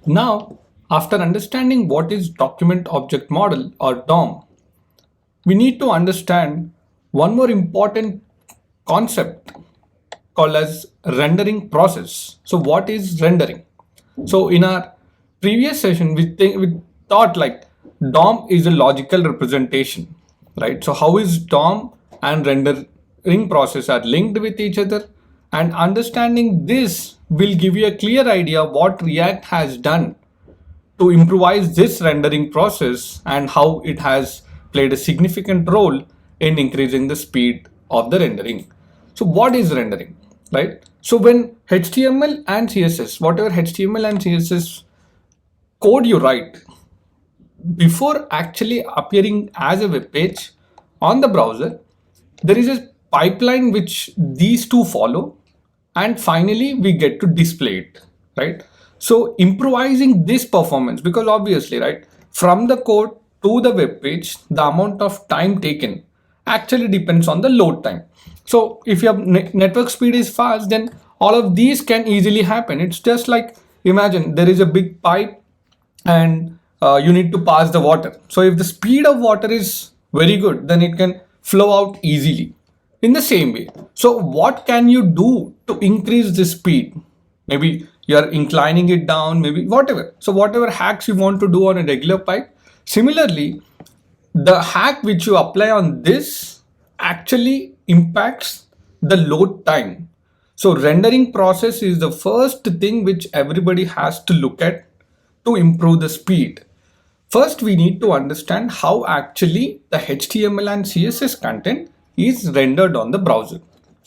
Now, after understanding what is document object model or DOM, we need to understand one more important concept called as rendering process. So what is rendering? So in our previous session, we thought like DOM is a logical representation, right? So how is DOM and rendering process are linked with each other? And understanding this will give you a clear idea what React has done to improvise this rendering process and how it has played a significant role in increasing the speed of the rendering. So what is rendering, right? So when HTML and CSS, whatever HTML and CSS code you write, before actually appearing as a web page on the browser, there is a pipeline which these two follow, and finally we get to display it, right? So improvising this performance, because obviously, right, from the code to the web page, the amount of time taken actually depends on the load time. So if your network speed is fast, then all of these can easily happen. It's just like, imagine there is a big pipe and you need to pass the water. So if the speed of water is very good, then it can flow out easily. In the same way, so what can you do to increase the speed? Maybe you're inclining it down, maybe whatever. So whatever hacks you want to do on a regular pipe, similarly, the hack which you apply on this actually impacts the load time. So rendering process is the first thing which everybody has to look at to improve the speed. First, we need to understand how actually the HTML and CSS content is rendered on the browser.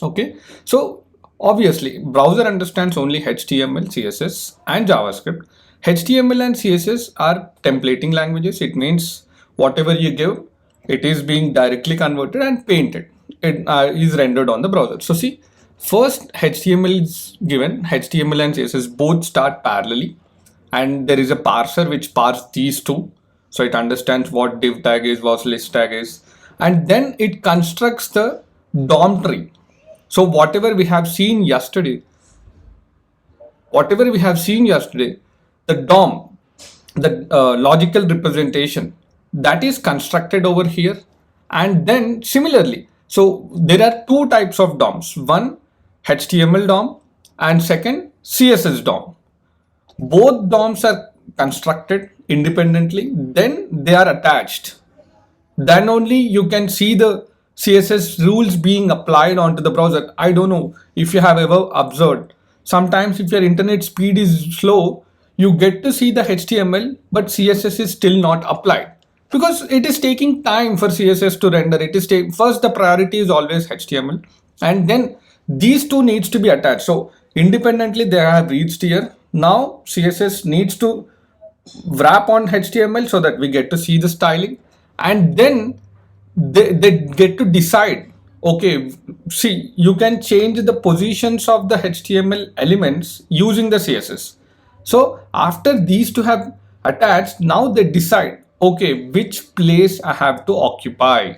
Okay, so obviously browser understands only HTML, CSS and JavaScript. HTML and CSS are templating languages. It means whatever you give, it is being directly converted and painted. It is rendered on the browser. So see, first HTML is given, HTML and CSS both start parallelly, and there is a parser which parses these two. So it understands what div tag is, what list tag is, and then it constructs the DOM tree. So whatever we have seen yesterday, the DOM, the logical representation, that is constructed over here. And then similarly, so there are two types of DOMs. One, HTML DOM, and second, CSS DOM. Both DOMs are constructed independently, then they are attached. Then only you can see the CSS rules being applied onto the browser. I don't know if you have ever observed. Sometimes if your internet speed is slow, you get to see the HTML, but CSS is still not applied because it is taking time for CSS to render. It is first the priority is always HTML, and then these two needs to be attached. So independently they have reached here. Now CSS needs to wrap on HTML so that we get to see the styling, and then they get to decide, okay, see, you can change the positions of the HTML elements using the CSS. So after these two have attached, now they decide, okay, which place I have to occupy,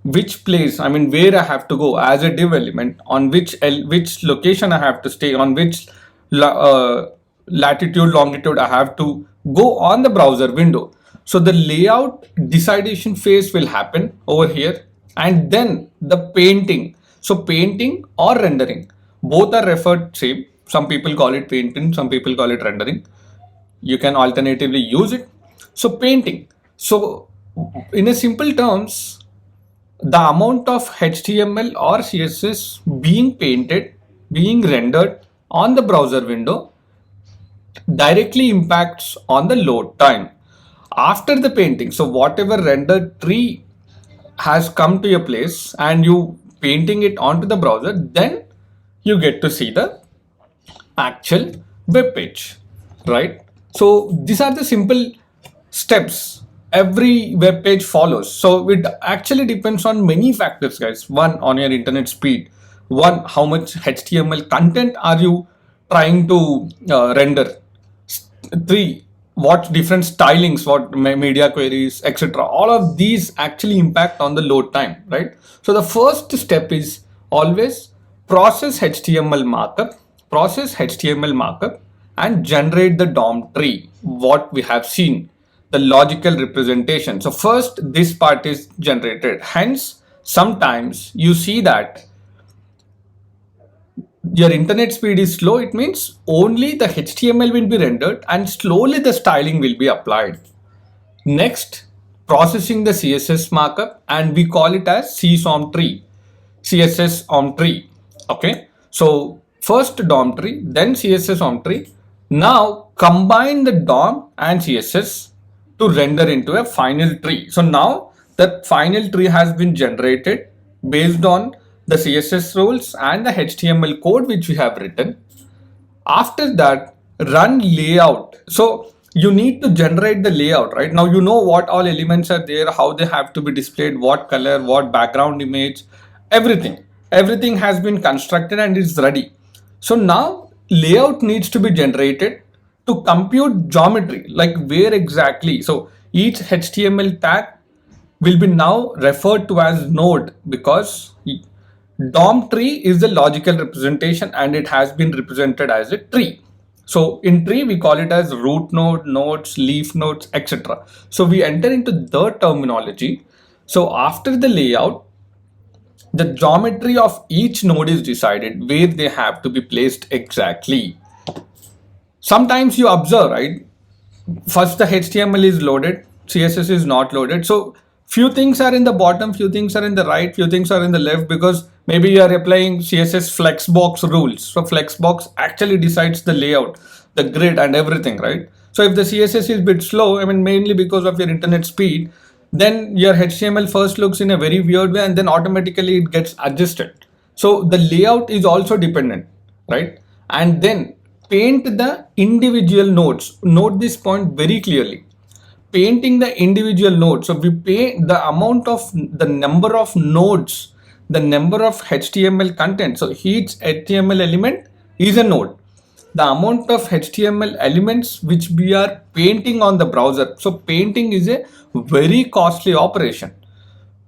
which place, I mean, where I have to go as a div element, on which location I have to stay, on which latitude, longitude I have to go on the browser window. So the layout decidation phase will happen over here, and then the painting. So painting or rendering, both are referred same. Some people call it painting, some people call it rendering. You can alternatively use it. So painting. So in a simple terms, the amount of HTML or CSS being painted, being rendered on the browser window directly impacts on the load time. After the painting, so whatever rendered tree has come to your place and you painting it onto the browser, then you get to see the actual web page, right? So these are the simple steps every web page follows. So it actually depends on many factors, guys. One, on your internet speed. One, how much HTML content are you trying to render. Three, what different stylings, what media queries, etc. All of these actually impact on the load time, right? So the first step is always process HTML markup, and generate the DOM tree, what we have seen, the logical representation. So first this part is generated. Hence, sometimes you see that your internet speed is slow. It means only the HTML will be rendered and slowly the styling will be applied. Next, processing the CSS markup, and we call it as CSOM tree, CSS OM tree. Okay, so first DOM tree, then CSS OM tree. Now combine the DOM and CSS to render into a final tree. So now the final tree has been generated based on the CSS rules and the HTML code which we have written. After that, run layout. So you need to generate the layout, right? Now you know what all elements are there, how they have to be displayed, what color, what background image, everything has been constructed and is ready. So now layout needs to be generated to compute geometry, like where exactly. So each HTML tag will be now referred to as node, because DOM tree is the logical representation and it has been represented as a tree. So in tree, we call it as root node, nodes, leaf nodes, etc. So we enter into the terminology. So after the layout, the geometry of each node is decided where they have to be placed exactly. Sometimes you observe, right? First the HTML is loaded, CSS is not loaded. So few things are in the bottom, few things are in the right, few things are in the left, because maybe you are applying CSS flexbox rules. So flexbox actually decides the layout, the grid and everything, right? So if the CSS is a bit slow, I mean mainly because of your internet speed, then your HTML first looks in a very weird way and then automatically it gets adjusted. So the layout is also dependent, right? And then paint the individual nodes. Note this point very clearly. Painting the individual nodes. So we paint the amount of the number of nodes, the number of HTML content. So each HTML element is a node. The amount of HTML elements which we are painting on the browser. So painting is a very costly operation.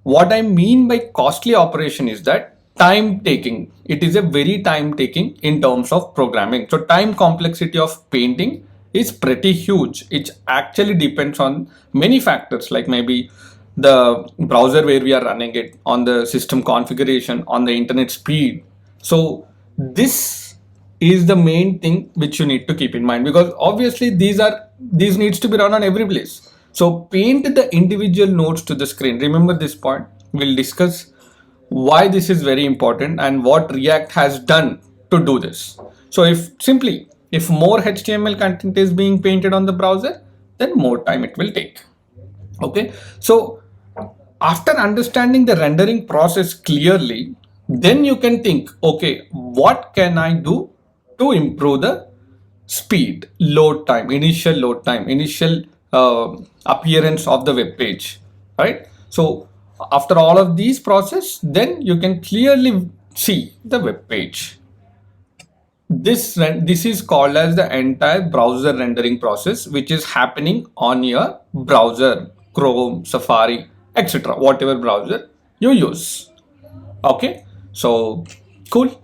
What I mean by costly operation is that time taking. It is a very time taking in terms of programming. So time complexity of painting is pretty huge. It actually depends on many factors, like maybe the browser where we are running it, on the system configuration, on the internet speed. So this is the main thing which you need to keep in mind, because obviously these needs to be run on every place. So paint the individual nodes to the screen. Remember this point. We'll discuss why this is very important and what React has done to do this. So if more HTML content is being painted on the browser, then more time it will take. Okay, so after understanding the rendering process clearly, then you can think, okay, what can I do to improve the speed, load time, initial appearance of the web page, right? So after all of these process, then you can clearly see the web page. This is called as the entire browser rendering process, which is happening on your browser, Chrome, Safari, etc., whatever browser you use. Okay, so cool.